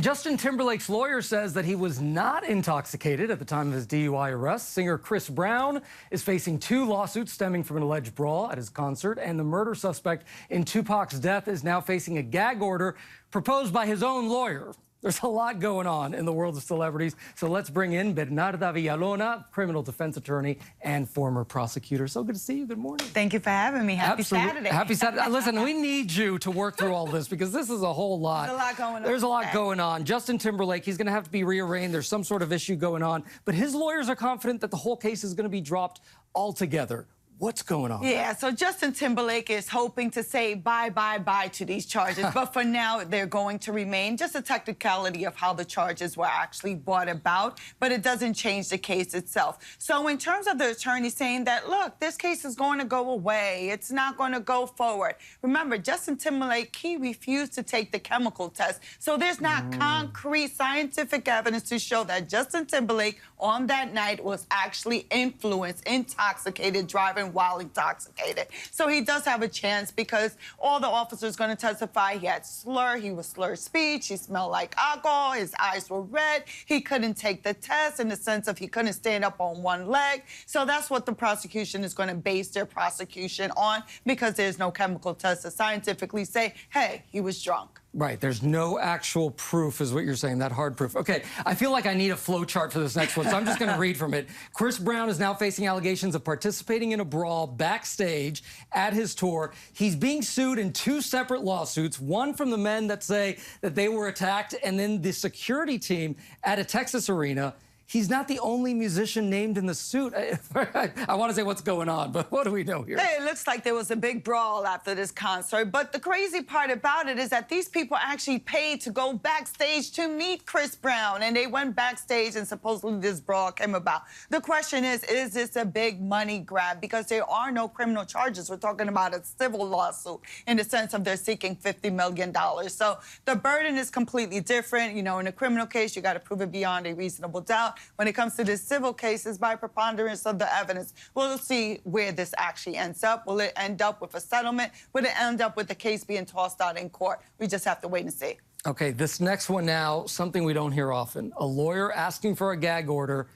Justin Timberlake's lawyer says that he was not intoxicated at the time of his DUI arrest. Singer Chris Brown is facing 2 lawsuits stemming from an alleged brawl at his concert, and the murder suspect in Tupac's death is now facing a gag order proposed by his own lawyer. There's a lot going on in the world of celebrities, so let's bring in Bernarda Villalona, criminal defense attorney and former prosecutor. So good to see you. Good morning. Thank you for having me. Happy Saturday. Happy Saturday. Listen, we need you to work through all this because this is a whole lot. There's a lot going on. There's a lot going on. Justin Timberlake, he's going to have to be rearranged. There's some sort of issue going on, but his lawyers are confident that the whole case is going to be dropped altogether. What's going on? Yeah, so Justin Timberlake is hoping to say bye, bye, bye to these charges. But for now, they're going to remain. Just a technicality of how the charges were actually brought about. But it doesn't change the case itself. So in terms of the attorney saying that, look, this case is going to go away. It's not going to go forward. Remember, Justin Timberlake, he refused to take the chemical test. So there's not concrete scientific evidence to show that Justin Timberlake on that night was actually influenced, intoxicated, driving while intoxicated. So he does have a chance because all the officers going to testify he had he was slurred speech, he smelled like alcohol, his eyes were red, he couldn't take the test in the sense of he couldn't stand up on one leg. So that's what the prosecution is going to base their prosecution on because there's no chemical test to scientifically say, hey, he was drunk. Right, there's no actual proof is what you're saying, that hard proof. Okay, I feel like I need a flow chart for this next one, so I'm just going to read from it. Chris Brown is now facing allegations of participating in a brawl backstage at his tour. He's being sued in 2 separate lawsuits, one from the men that say that they were attacked, and then the security team at a Texas arena. He's not the only musician named in the suit. I want to say what's going on, but what do we know here? Hey, it looks like there was a big brawl after this concert, but the crazy part about it is that these people actually paid to go backstage to meet Chris Brown, and they went backstage and supposedly this brawl came about. The question is this a big money grab? Because there are no criminal charges. We're talking about a civil lawsuit in the sense of they're seeking $50 million. So the burden is completely different. You know, in a criminal case, you got to prove it beyond a reasonable doubt. When it comes to this civil cases, by preponderance of the evidence, we'll see where this actually ends up. Will it end up with a settlement? Will it end up with the case being tossed out in court? We just have to wait and see. Okay, this next one now, something we don't hear often. A lawyer asking for a gag order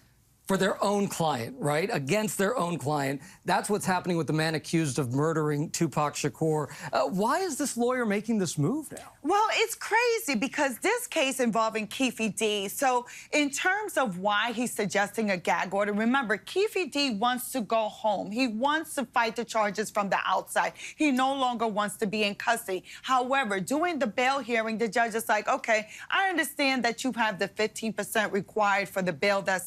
for their own client, right? Against their own client. That's what's happening with the man accused of murdering Tupac Shakur. Why is this lawyer making this move now? Well, it's crazy because this case involving Keefe D. So in terms of why he's suggesting a gag order, remember, Keefe D wants to go home. He wants to fight the charges from the outside. He no longer wants to be in custody. However, during the bail hearing, the judge is like, okay, I understand that you have the 15% required for the bail that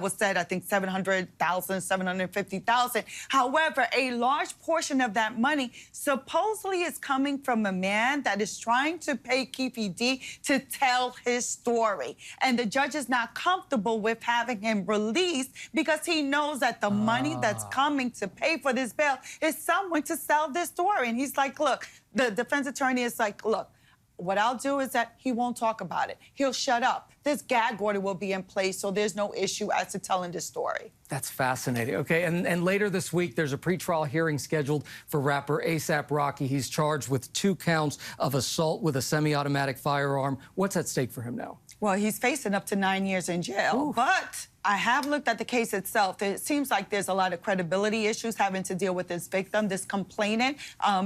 was said, I think, $700,000, $750,000. However, a large portion of that money supposedly is coming from a man that is trying to pay Keefe D to tell his story. And the judge is not comfortable with having him released because he knows that the money that's coming to pay for this bail is someone to sell this story. And he's like, look, the defense attorney is like, look, what I'll do is that he won't talk about it. He'll shut up. This gag order will be in place, so there's no issue as to telling this story. That's fascinating. Okay, and later this week, there's a pretrial hearing scheduled for rapper A$AP Rocky. He's charged with 2 counts of assault with a semi-automatic firearm. What's at stake for him now? Well, he's facing up to 9 years in jail, Oof. but I have looked at the case itself. It seems like there's a lot of credibility issues having to deal with this victim, this complainant,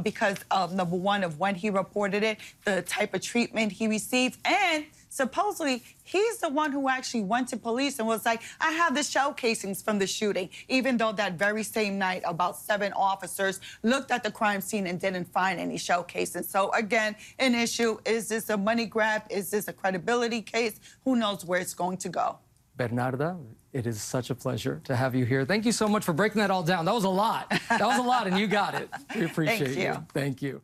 because of, number one, of when he reported it, the type of treatment he received, and supposedly he's the one who actually went to police and was like, I have the shell casings from the shooting, even though that very same night about 7 officers looked at the crime scene and didn't find any shell casings. So again, an issue, is this a money grab? Is this a credibility case? Who knows where it's going to go? Bernarda, it is such a pleasure to have you here. Thank you so much for breaking that all down. That was a lot. That was a lot, and you got it. We appreciate Thank you. Thank you.